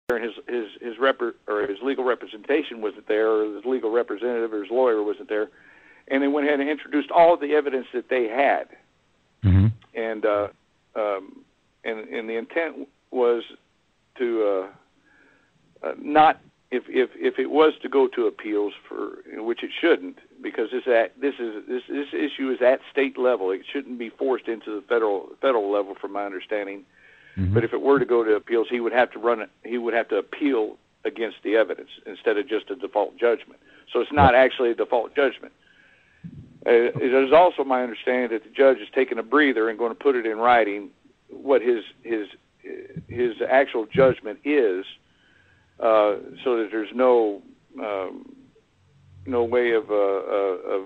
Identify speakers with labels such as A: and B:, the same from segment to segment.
A: and his legal representation wasn't there, or his legal representative or his lawyer wasn't there, and they went ahead and introduced all the evidence that they had,
B: mm-hmm.
A: and the intent was to not, if it was to go to appeals, for which it shouldn't, because this issue is at state level. It shouldn't be forced into the federal level, from my understanding.
B: Mm-hmm.
A: But if it were to go to appeals, he would have to appeal against the evidence instead of just a default judgment. So it's not actually a default judgment. It is also my understanding that the judge is taking a breather and going to put it in writing what his actual judgment is, so that there's no way of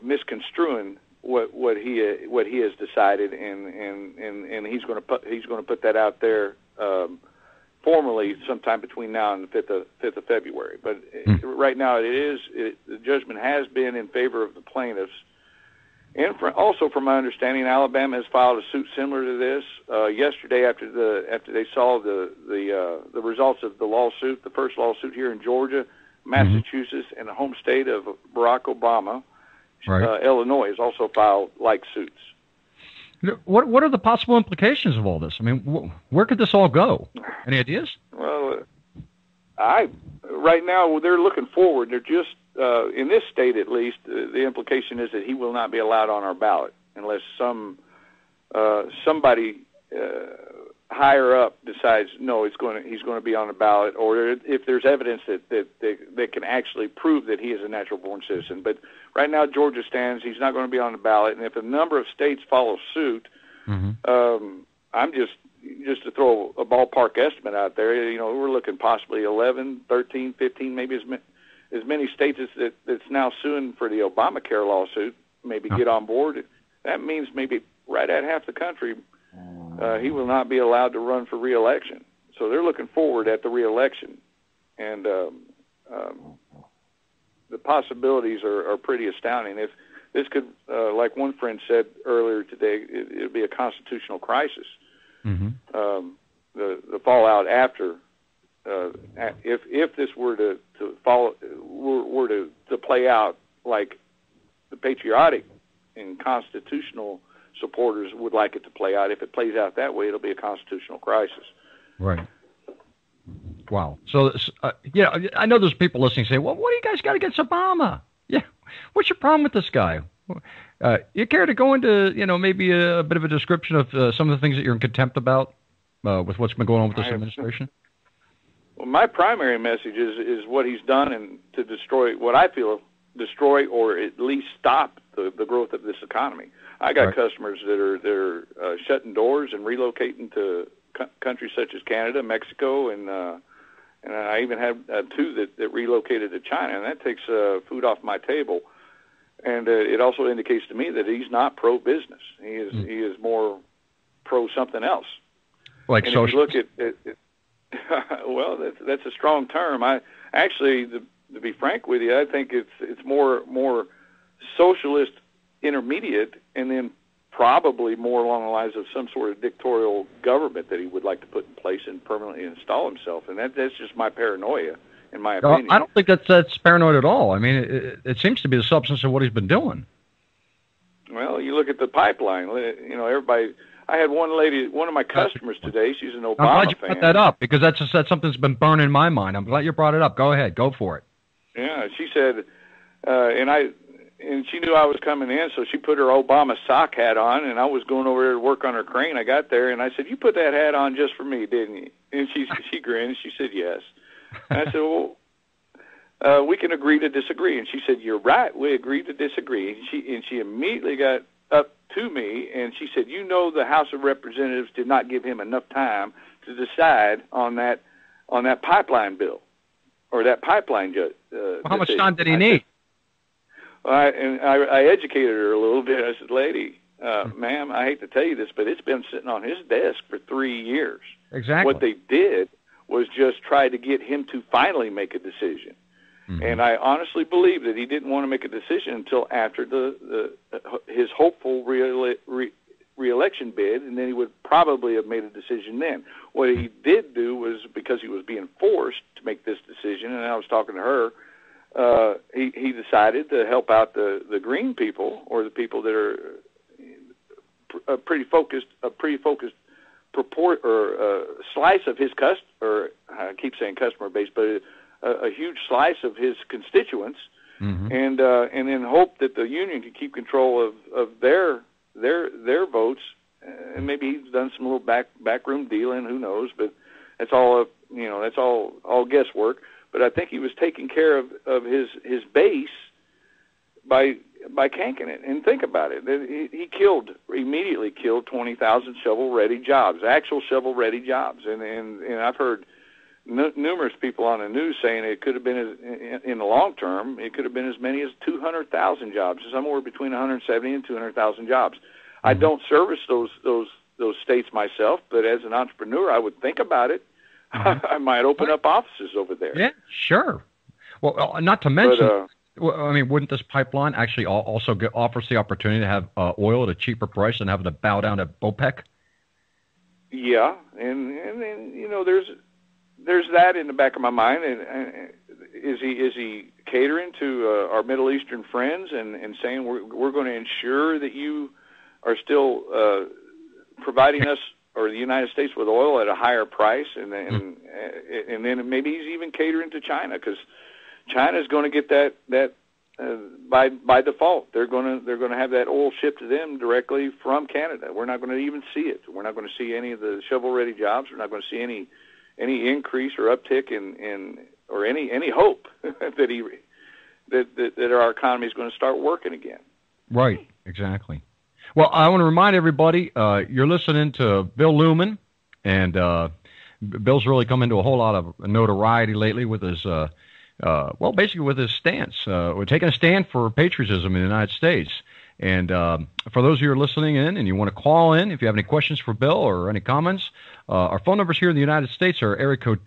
A: misconstruing what he has decided, and he's going to put that out there formally sometime between now and the 5th of February. But right now the judgment has been in favor of the plaintiffs. And also, from my understanding, Alabama has filed a suit similar to this yesterday after they saw the results of the lawsuit, the first lawsuit here in Georgia, Massachusetts, and the home state of Barack Obama.
B: Right.
A: Illinois has also filed like suits.
B: What are the possible implications of all this? I mean, where could this all go? Any ideas?
A: Well, right now they're looking forward. They're just in this state, at least, the implication is that he will not be allowed on our ballot unless somebody higher up decides no, he's going to be on the ballot, or if there's evidence that can actually prove that he is a natural born citizen. But right now, Georgia stands; he's not going to be on the ballot. And if a number of states follow suit, I'm just to throw a ballpark estimate out there. We're looking possibly 11, 13, 15, maybe as many states that's now suing for the Obamacare lawsuit maybe get on board. That means maybe right at half the country, he will not be allowed to run for re-election. So they're looking forward at the re-election, and the possibilities are pretty astounding. If this could, like one friend said earlier today, it would be a constitutional crisis. The fallout after. If this were to play out like the patriotic and constitutional supporters would like it to play out, if it plays out that way, it'll be a constitutional crisis.
B: Right. Wow. So, I know there's people listening say, well, what do you guys got against Obama? Yeah. What's your problem with this guy? You care to go into, maybe a bit of a description of some of the things that you're in contempt about with what's been going on with this administration?
A: Well, my primary message is what he's done and to destroy what I feel or at least stop the growth of this economy. I got customers that are shutting doors and relocating to countries such as Canada, Mexico, and I even had two that relocated to China, and that takes food off my table. And it also indicates to me that he's not pro-business. He is more pro something else.
B: Like
A: and
B: social.
A: If you look at well, that's a strong term. I actually, to be frank with you, I think it's more socialist intermediate, and then probably more along the lines of some sort of dictatorial government that he would like to put in place and permanently install himself. And that's just my paranoia, in my opinion.
B: I don't think that's paranoid at all. I mean, it seems to be the substance of what he's been doing.
A: Well, you look at the pipeline. Everybody. I had one of my customers today. She's an Obama fan.
B: I'm glad you brought that up, because that's something that's been burning in my mind. I'm glad you brought it up. Go ahead, go for it.
A: Yeah, she said, and she knew I was coming in, so she put her Obama sock hat on, and I was going over there to work on her crane. I got there, and I said, "You put that hat on just for me, didn't you?" And she grinned. She said, "Yes." And I said, "Well, we can agree to disagree." And she said, "You're right. We agree to disagree." And she immediately got up to me, and she said, the House of Representatives did not give him enough time to decide on that pipeline bill, or that pipeline judge.
B: How much time did he need?
A: I educated her a little bit. I said, "Lady, ma'am, I hate to tell you this, but it's been sitting on his desk for 3 years."
B: Exactly.
A: What they did was just try to get him to finally make a decision. And I honestly believe that he didn't want to make a decision until after his hopeful re-election bid, and then he would probably have made a decision then. What he did do was, because he was being forced to make this decision, and I was talking to her, he decided to help out the green people, or the people that are a pretty focused slice of his I keep saying customer base, but a huge slice of his constituents, and then hope that the union could keep control of their votes, and maybe he's done some little backroom dealing, who knows? But that's all that's all guesswork. But I think he was taking care of his base by canking it. And think about it. He immediately killed 20,000 shovel-ready jobs, actual shovel-ready jobs. And I've heard numerous people on the news saying it could have been, in the long term, it could have been as many as 200,000 jobs, somewhere between 170 and 200,000 jobs. I don't service those states myself, but as an entrepreneur, I would think about it. I might open up offices over there.
B: Yeah, sure. Well, not to mention, I mean, wouldn't this pipeline actually also offers the opportunity to have oil at a cheaper price and having to bow down to OPEC?
A: Yeah, and there's that in the back of my mind. And is he catering to our Middle Eastern friends and saying we're going to ensure that you are still providing us, or the United States, with oil at a higher price, and then maybe he's even catering to China, because China's going to get that by default. They're going to have that oil shipped to them directly from Canada. We're not going to even see it. We're not going to see any of the shovel-ready jobs. We're not going to see any increase or uptick in or any hope that our economy is going to start working again.
B: Right. Exactly. Well, I want to remind everybody, you're listening to Bill Looman, and Bill's really come into a whole lot of notoriety lately with his, basically with his stance. We're taking a stand for patriotism in the United States. And for those of you who are listening in and you want to call in, if you have any questions for Bill or any comments, our phone numbers here in the United States are area code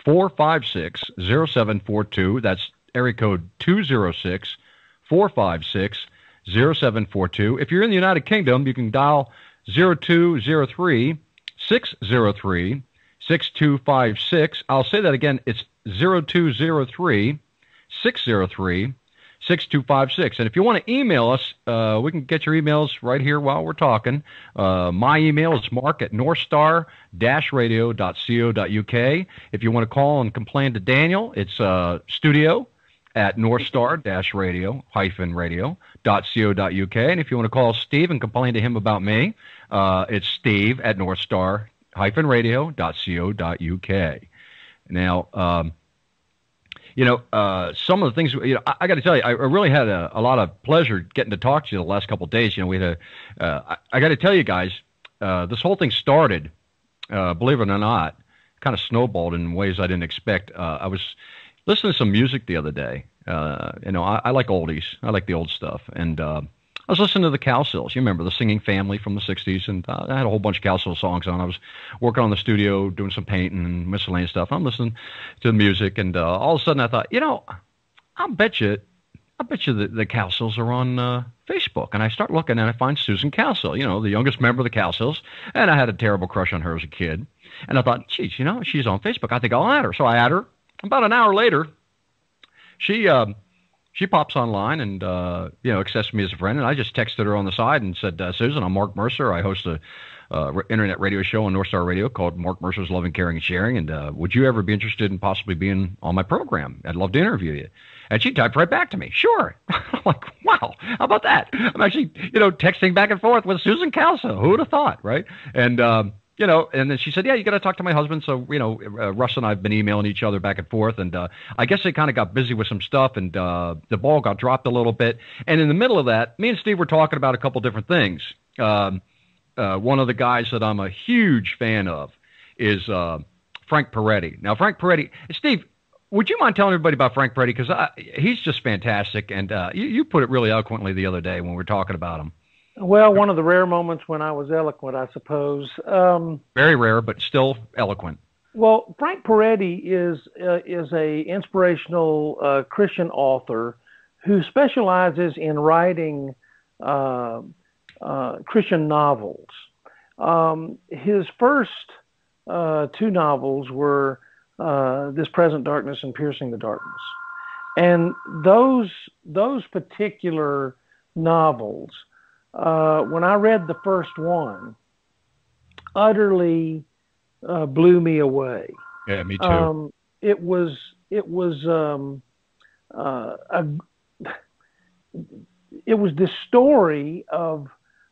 B: 206-456-0742. That's area code 206-456-0742. 0742. If you're in the United Kingdom, you can dial 0203-603-6256. I'll say that again. It's 0203-603-6256. And if you want to email us, we can get your emails right here while we're talking. My email is mark@northstar-radio.co.uk. If you want to call and complain to Daniel, it's studio@northstar-radio-co.uk. And if you want to call Steve and complain to him about me, it's steve@northstar-radio.co.uk. Now, some of the things, I got to tell you, I really had a lot of pleasure getting to talk to you the last couple of days. We had I got to tell you guys, this whole thing started, believe it or not, kind of snowballed in ways I didn't expect. I was listening to some music the other day. I like oldies. I like the old stuff. And I was listening to the Cowsills. You remember the singing family from the 60s. And I had a whole bunch of Cowsill songs on. I was working on the studio, doing some painting and miscellaneous stuff. I'm listening to the music. And all of a sudden I thought, I'll bet you the Cowsills are on Facebook. And I start looking and I find Susan Cowsill, the youngest member of the Cowsills. And I had a terrible crush on her as a kid. And I thought, geez, she's on Facebook. I think I'll add her. So I add her. About an hour later, she pops online and accepts me as a friend, and I just texted her on the side and said, Susan, I'm Mark Mercer. I host a internet radio show on North Star Radio called Mark Mercer's Loving, Caring, and Sharing, and would you ever be interested in possibly being on my program? I'd love to interview you. And she typed right back to me, sure. I'm like, wow, how about that? I'm actually, texting back and forth with Susan Cowsill. Who would have thought, right? And and then she said, yeah, you got to talk to my husband. So, Russ and I have been emailing each other back and forth. And I guess they kind of got busy with some stuff and the ball got dropped a little bit. And in the middle of that, me and Steve were talking about a couple different things. One of the guys that I'm a huge fan of is Frank Peretti. Now, Frank Peretti, Steve, would you mind telling everybody about Frank Peretti? Because he's just fantastic. And you put it really eloquently the other day when we were talking about him.
C: Well, one of the rare moments when I was eloquent, I suppose.
B: Very rare, but still eloquent.
C: Well, Frank Peretti is a inspirational Christian author who specializes in writing Christian novels. His first two novels were This Present Darkness and Piercing the Darkness. And those particular novels, when I read the first one, utterly blew me away.
B: Yeah, me too.
C: It was this story of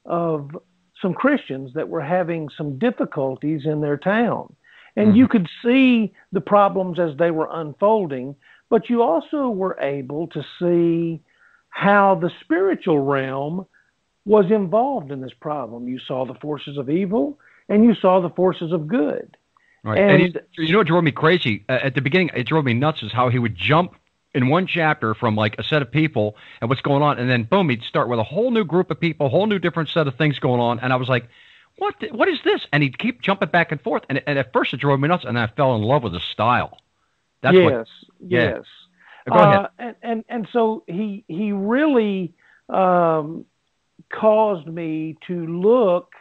C: some Christians that were having some difficulties in their town. And you could see the problems as they were unfolding, but you also were able to see how the spiritual realm was involved in this problem. You saw the forces of evil and you saw the forces of good.
B: Right. And you know what drove me crazy? At the beginning, it drove me nuts is how he would jump in one chapter from like a set of people and what's going on, and then boom, he'd start with a whole new group of people, a whole new different set of things going on, and I was like, what is this? And he'd keep jumping back and forth, and at first it drove me nuts, and I fell in love with his style. That's
C: yes.
B: Go ahead.
C: And so he really caused me to look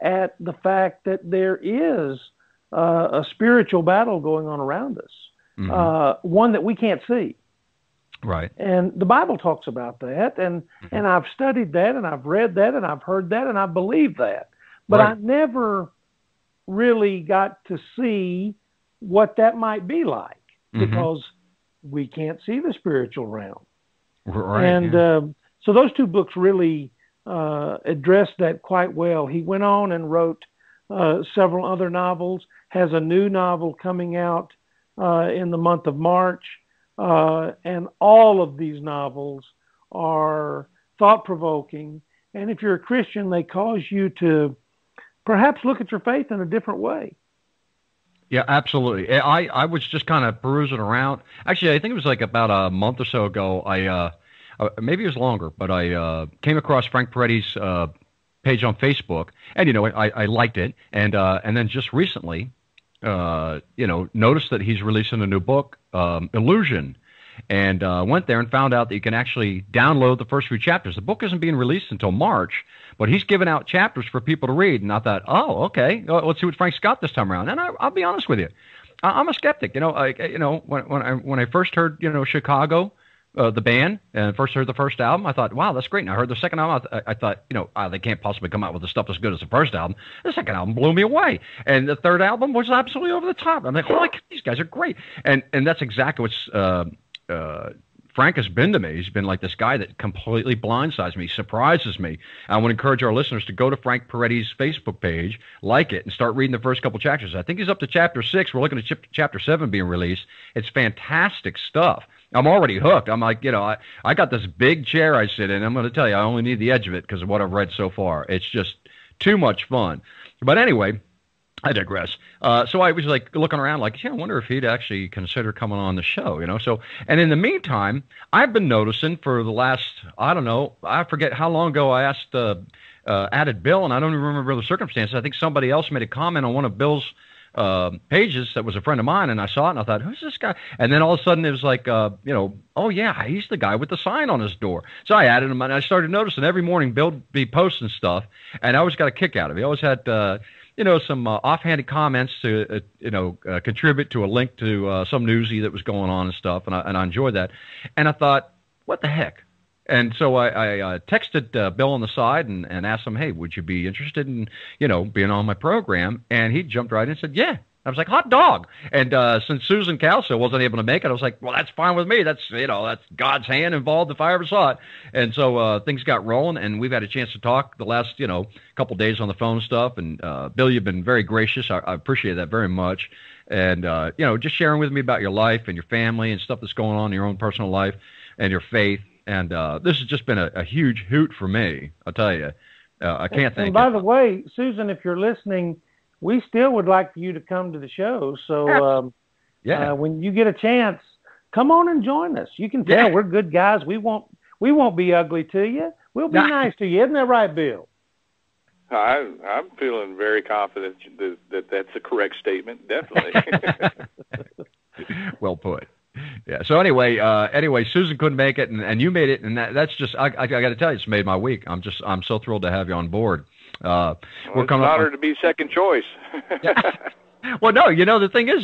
C: at the fact that there is a spiritual battle going on around us, one that we can't see.
B: Right.
C: And the Bible talks about that, and I've studied that, and I've read that, and I've heard that, and I believe that. But I never really got to see what that might be like because we can't see the spiritual realm.
B: Right.
C: And so those two books really addressed that quite well. He went on and wrote several other novels, has a new novel coming out in the month of March. And all of these novels are thought-provoking. And if you're a Christian, they cause you to perhaps look at your faith in a different way.
B: Yeah, absolutely. I was just kind of perusing around. Actually, I think it was like about a month or so ago. Maybe it was longer, but I came across Frank Peretti's page on Facebook, and I liked it, and then just recently, noticed that he's releasing a new book, Illusion, and went there and found out that you can actually download the first few chapters. The book isn't being released until March, but he's giving out chapters for people to read, and I thought, oh, okay, let's see what Frank's got this time around. And I'll be honest with you, I'm a skeptic. When I first heard Chicago, the band, and first heard the first album, I thought, wow, that's great. And I heard the second album, I thought, they can't possibly come out with the stuff as good as the first album. The second album blew me away. And the third album was absolutely over the top. I'm like, holy, these guys are great. And that's exactly what's Frank has been to me. He's been like this guy that completely blindsides me, surprises me. I want to encourage our listeners to go to Frank Peretti's Facebook page, like it, and start reading the first couple chapters. I think he's up to chapter 6. We're looking at chapter 7 being released. It's fantastic stuff. I'm already hooked. I'm like, I got this big chair I sit in. I'm going to tell you, I only need the edge of it because of what I've read so far. It's just too much fun. But anyway, I digress. So I was like looking around like, I wonder if he'd actually consider coming on the show, So, and in the meantime, I've been noticing for the last, I forget how long ago I asked, added Bill, and I don't even remember the circumstances. I think somebody else made a comment on one of Bill's pages that was a friend of mine, and I saw it and I thought, who's this guy? And then all of a sudden it was like, oh yeah, he's the guy with the sign on his door. So I added him, and I started noticing every morning Bill would be posting stuff, and I always got a kick out of it. He always had some offhanded comments to contribute to a link to some newsie that was going on and stuff, and I enjoyed that. And I thought, what the heck? And so I texted Bill on the side and asked him, hey, would you be interested in, being on my program? And he jumped right in and said, yeah. I was like, hot dog. And since Susan Calso wasn't able to make it, I was like, well, that's fine with me. That's, that's God's hand involved if I ever saw it. And so things got rolling, and we've had a chance to talk the last, couple days on the phone and stuff. And Bill, you've been very gracious. I appreciate that very much. And, just sharing with me about your life and your family and stuff that's going on in your own personal life and your faith. And this has just been a huge hoot for me, I'll tell you. I can't thank you.
C: And by the way, Susan, if you're listening, we still would like for you to come to the show. So when you get a chance, come on and join us. You can tell we're good guys. We won't be ugly to you. We'll be nice to you. Isn't that right, Bill?
A: I'm feeling very confident that that's a correct statement. Definitely.
B: Well put. Yeah. Yeah. So anyway, Susan couldn't make it, and you made it, and that's just I got to tell you, it's made my week. I'm so thrilled to have you on board.
A: We're coming. It's an honor to be second choice.
B: Yeah. Well, no, the thing is